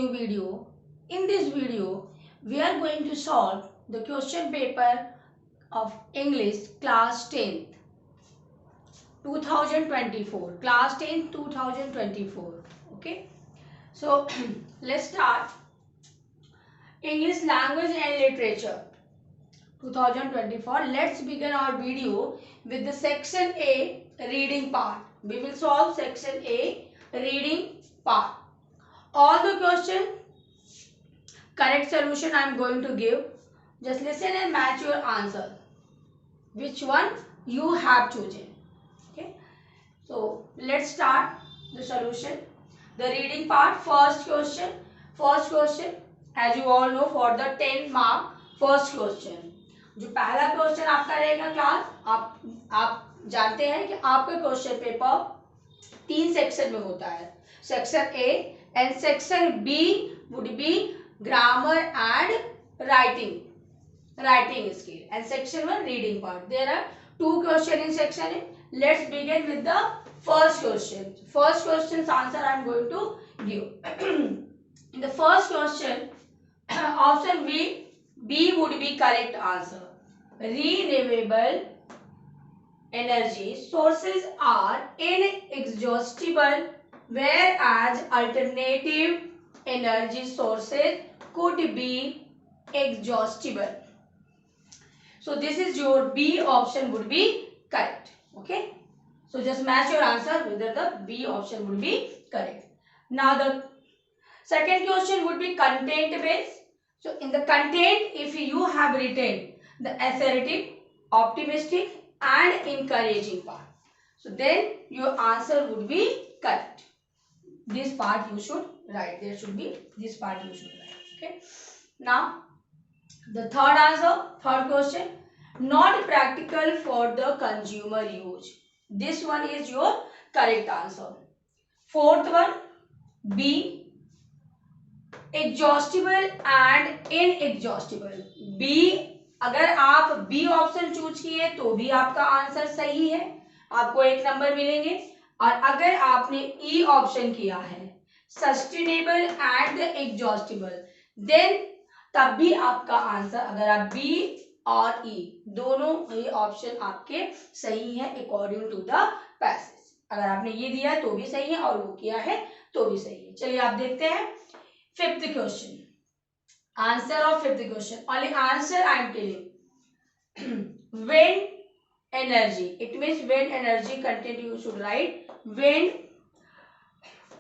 new video. In this video, we are going to solve the question paper of English class 10th 2024. Class 10th 2024. Okay. So, let's start. English language and literature 2024. Let's begin our video with the section A reading part. We will solve section A reading part. All the question correct solution I am going to give. Just listen and match your answer. Which one you have chosen. Okay. So let's start the solution. The reading part. First question. First question. As you all know, for the 10 mark first question. जो पहला question आपका रहेगा class, आप जानते हैं कि आपका question paper 3 section में होता है. Section A and section B would be grammar and writing skill, and section 1 reading part. There are 2 questions in section A. Let's begin with the first question. First question's answer I am going to give. In the first question, option B would be correct answer. Renewable energy sources are inexhaustible, whereas alternative energy sources could be exhaustible. So this is your B option would be correct. Okay. So just match your answer whether the B option would be correct. Now the second question would be content based. So in the content, if you have written the assertive, optimistic and encouraging part, so then your answer would be correct. This part you should write. There should be this part you should write. Okay. Now the third answer, third question, not practical for the consumer use. This one is your correct answer. Fourth one, B, exhaustible and inexhaustible. B, अगर आप B option choose किए तो भी आपका answer सही है, आपको 1 number मिलेंगे. और अगर आपने E ऑप्शन किया है सस्टेनेबल एंड एग्जॉस्टिबल, देन तब भी आपका आंसर, अगर आप B और E दोनों ये ऑप्शन आपके सही है अकॉर्डिंग टू द पैसेज. अगर आपने ये दिया है तो भी सही है और वो किया है तो भी सही है. चलिए आप देखते हैं fifth question. Answer of fifth question, only answer I am telling. When energy, it means wind energy content you should write wind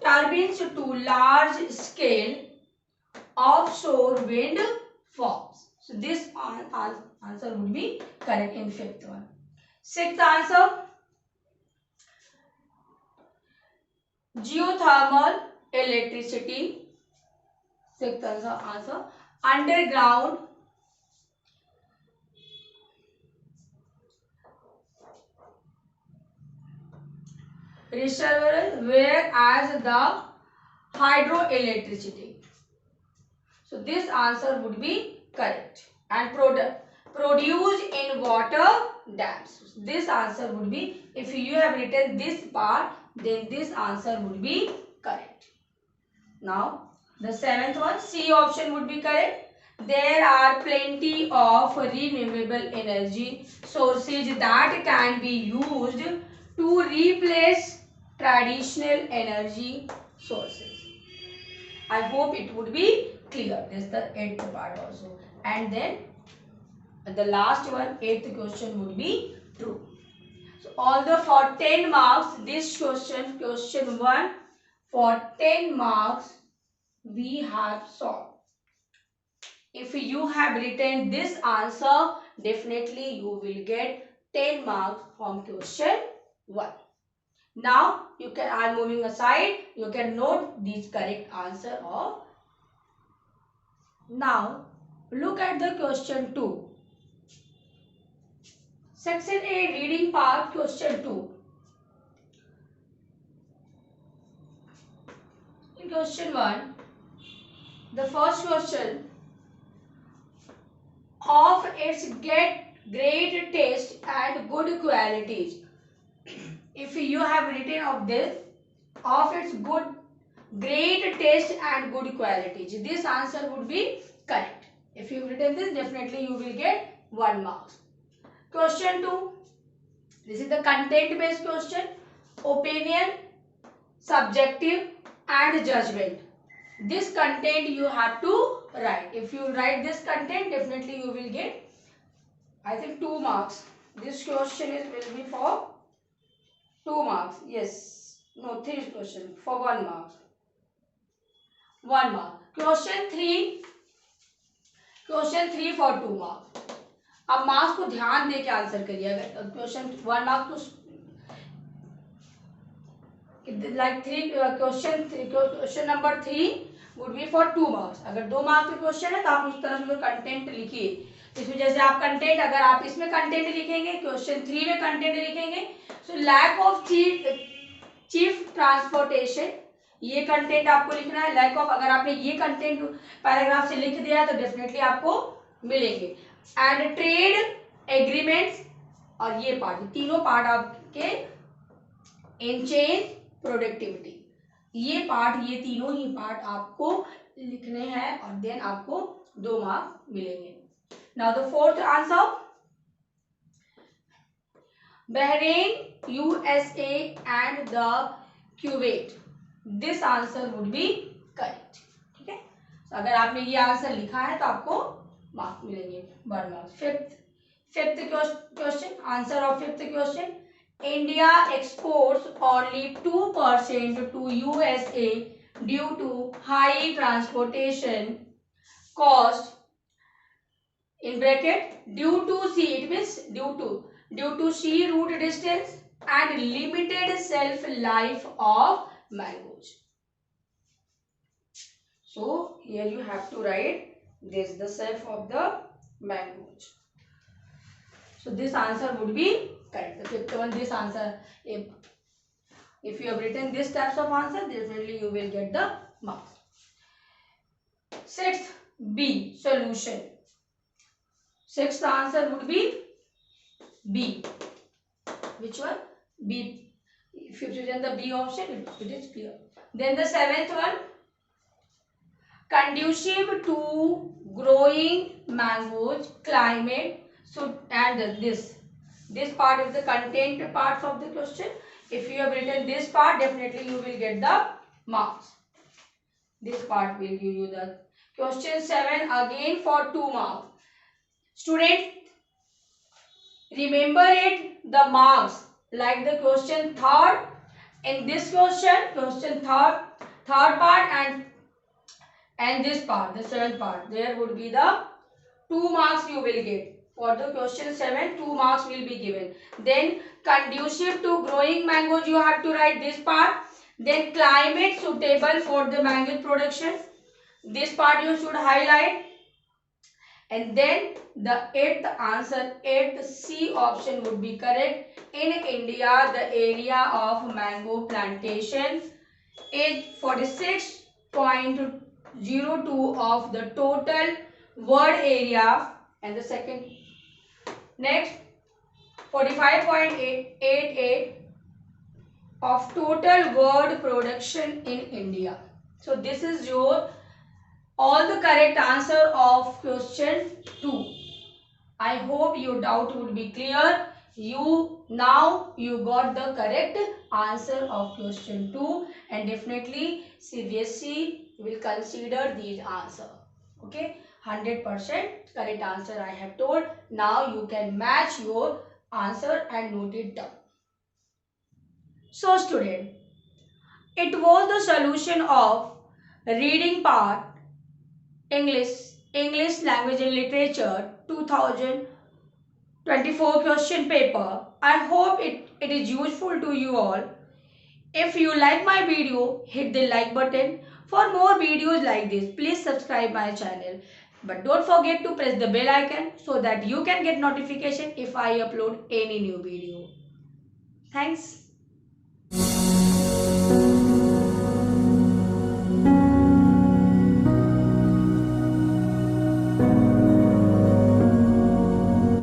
turbines to large scale offshore wind farms. So this answer would be correct in fifth one. Sixth answer, geothermal electricity. Sixth answer, underground reservoir, whereas the hydroelectricity. So this answer would be correct. And produced in water dams. This answer would be, if you have written this part, then this answer would be correct. Now the seventh one, C option would be correct. There are plenty of renewable energy sources that can be used to replace traditional energy sources. I hope it would be clear. This is the 8th part also. And then the last one, 8th question would be true. So although for 10 marks, this question 1, for 10 marks we have solved. If you have written this answer, definitely you will get 10 marks from question 1. Now you can, I am moving aside, you can note this correct answer of. Now look at the question 2. Section A reading part, question 2. In question 1, the first question, of its great taste and good qualities. If you have written of this, of its great taste and good quality. This answer would be correct. If you written this, definitely you will get 1 mark. Question 2. This is the content based question. Opinion, subjective and judgment. This content you have to write. If you write this content, definitely you will get, I think, 2 marks. This question will be for 2 marks. Yes. No, 3 question for 1 mark. 1 mark. Question 3 for 2 marks. अब marks को ध्यान दे के answer करिए. अगर question 1 mark तो like 3 question number 3 would be for 2 marks. अगर 2 marks के question है तो आप उस तरह से कंटेंट लिखिए. इसमें जैसे आप कंटेंट, अगर आप इसमें कंटेंट लिखेंगे, क्वेश्चन 3 में कंटेंट लिखेंगे, so lack of chief transportation, ये कंटेंट आपको लिखना है. लैक ऑफ, अगर आपने ये कंटेंट पैराग्राफ से लिख दिया है तो डेफिनेटली आपको मिलेंगे. एंड ट्रेड एग्रीमेंट्स, और ये पार्ट, तीनों पार्ट आपके इंचेंज प्रोडक्टिविटी, ये पार्ट, ये तीनों ही पार्ट आपको लिखने हैं और देन आपको 2 मार्क मिलेंगे. Now the fourth answer, Bahrain, USA and the cuvette. This answer would be correct. ठीक है, अगर आपने ये आंसर लिखा है तो आपको मार्क मिलेंगे, 1 mark. Fifth question, answer of fifth question, India exports only 2% to USA due to high transportation cost. In bracket, due to sea, it means due to sea route distance and limited shelf life of mangoes. So here you have to write this, the shelf of the mangoes. So this answer would be correct. The fifth one, this answer, if you have written this types of answer, definitely you will get the marks. Sixth, B, solution. Sixth answer would be B. Which one? B. If you written the B option, it is clear. Then the seventh one, conducive to growing mangoes climate. So, and this part is the content parts of the question. If you have written this part, definitely you will get the marks. This part will give you the question 7 again for 2 marks. Student, remember it, the marks like the question third. In this question third part and this part, the 7th part, there would be the 2 marks you will get. For the question 7, 2 marks will be given. Then conducive to growing mangoes, you have to write this part. Then climate suitable for the mango production, this part you should highlight. And then the 8th answer, 8th C option would be correct. In India, the area of mango plantation is 46.02 of the total world area. And the second, next, 45.88 of total world production in India. So this is your all the correct answer of question 2. I hope your doubt would be clear. Now you got the correct answer of question 2, and definitely CBSE will consider these answer. Okay, 100% correct answer I have told. Now you can match your answer and note it down. So student, it was the solution of reading part English language and literature 2024 question paper. I hope it is useful to you all. If you like my video, hit the like button. For more videos like this, please subscribe my channel. But don't forget to press the bell icon so that you can get notification if I upload any new video. Thanks.